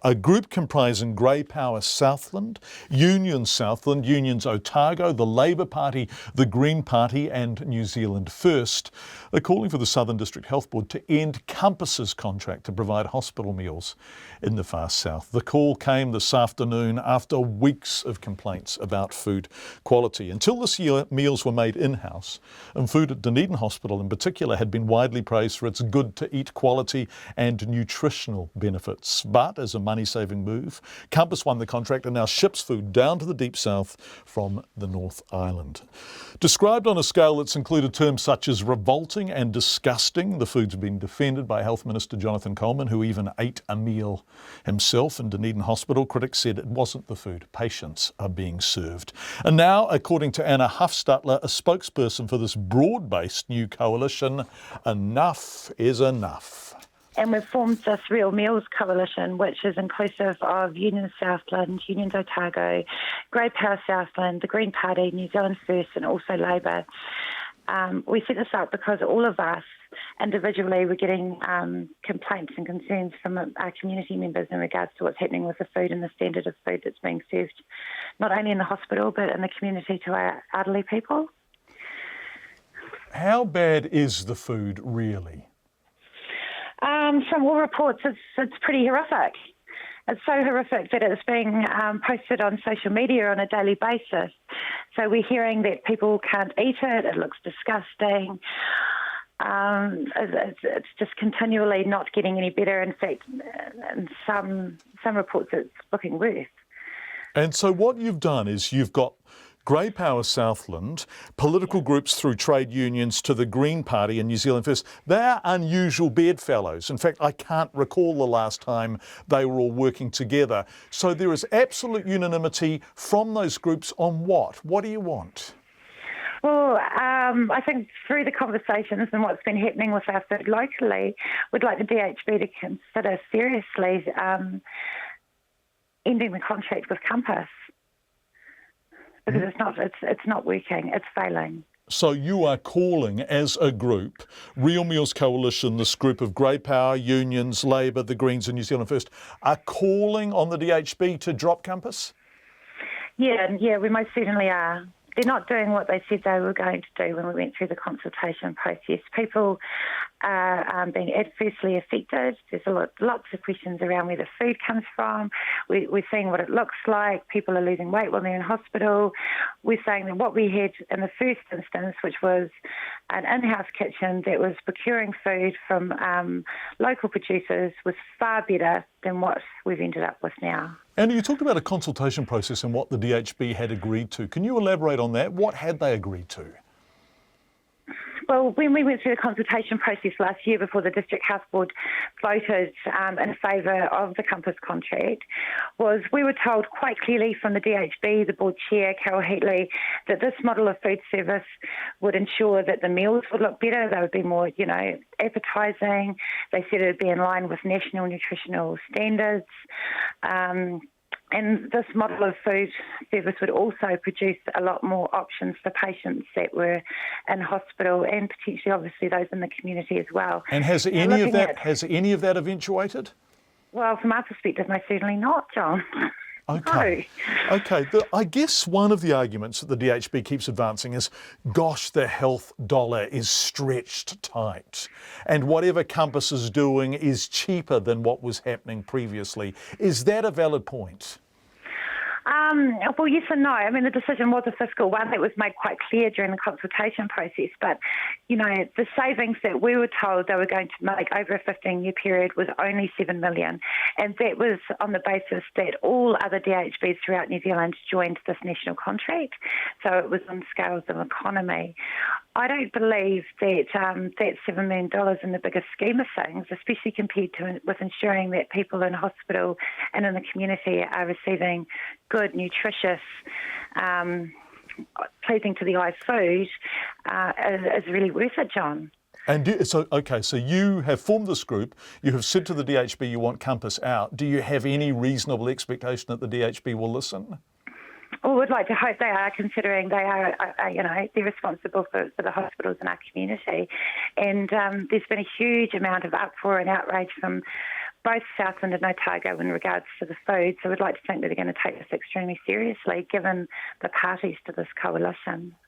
a group comprising Grey Power Southland, Unions Southland, Unions Otago, the Labour Party, the Green Party and New Zealand First are calling for the Southern District Health Board to end Compass's contract to provide hospital meals in the far south. The call came this afternoon after weeks of complaints about food quality. Until this year, meals were made in-house, and food at Dunedin Hospital in particular had been widely praised for its good-to-eat quality and nutritional benefits. But as a money-saving move, Compass won the contract and now ships food down to the Deep South from the North Island. Described on a scale that's included terms such as revolting and disgusting, the food's been defended by Health Minister Jonathan Coleman, who even ate a meal himself in Dunedin Hospital. Critics said it wasn't the food, patients are being served. And now, according to Anna Huffstutler, a spokesperson for this broad-based new coalition, enough is enough. And we've formed this Real Meals Coalition, which is inclusive of Unions Southland, Unions Otago, Grey Power Southland, the Green Party, New Zealand First and also Labour. We set this up because all of us individually were getting complaints and concerns from our community members in regards to what's happening with the food and the standard of food that's being served, not only in the hospital but in the community to our elderly people. How bad is the food really? From all reports, it's pretty horrific. It's so horrific that it's being posted on social media on a daily basis. So we're hearing that people can't eat it, it looks disgusting. It's just continually not getting any better. In fact, in some reports it's looking worse. And so what you've done is you've got Grey Power Southland, political groups through trade unions to the Green Party and New Zealand First. They're unusual bedfellows. In fact, I can't recall the last time they were all working together. So there is absolute unanimity from those groups on what? What do you want? Well, I think through the conversations and what's been happening with our food locally, we'd like the DHB to consider seriously ending the contract with Compass. Because it's not working, it's failing. So you are calling as a group, Real Meals Coalition, this group of Grey Power, Unions, Labour, the Greens and New Zealand First, are calling on the DHB to drop Compass? Yeah, we most certainly are. They're not doing what they said they were going to do when we went through the consultation process. People are being adversely affected. There's lots of questions around where the food comes from. We're seeing what it looks like. People are losing weight when they're in hospital. We're saying that what we had in the first instance, which was an in-house kitchen that was procuring food from local producers, was far better than what we've ended up with now. And you talked about a consultation process and what the DHB had agreed to. Can you elaborate on that? What had they agreed to? Well, when we went through the consultation process last year before the District Health Board voted in favour of the Compass contract, was we were told quite clearly from the DHB, the board chair, Carol Heatley, that this model of food service would ensure that the meals would look better, they would be more, appetising. They said it would be in line with national nutritional standards. And this model of food service would also produce a lot more options for patients that were in hospital and potentially, obviously, those in the community as well. And has any of that eventuated? Well, from our perspective, most certainly not, John. Okay. No. Okay. I guess one of the arguments that the DHB keeps advancing is, gosh, the health dollar is stretched tight. And whatever Compass is doing is cheaper than what was happening previously. Is that a valid point? Well, yes and no. I mean, the decision was a fiscal one that was made quite clear during the consultation process. But, the savings that we were told they were going to make over a 15-year period was only $7 million. And that was on the basis that all other DHBs throughout New Zealand joined this national contract. So it was on scales of economy. I don't believe that that $7 million in the bigger scheme of things, especially compared to with ensuring that people in hospital and in the community are receiving good, nutritious, pleasing to the eye food, is really worth it, John. And so you have formed this group. You have said to the DHB you want Compass out. Do you have any reasonable expectation that the DHB will listen? Well, we'd like to hope they are, considering they are, they're responsible for the hospitals in our community. And there's been a huge amount of uproar and outrage from both Southland and Otago in regards to the food, so we'd like to think that they're going to take this extremely seriously, given the parties to this coalition.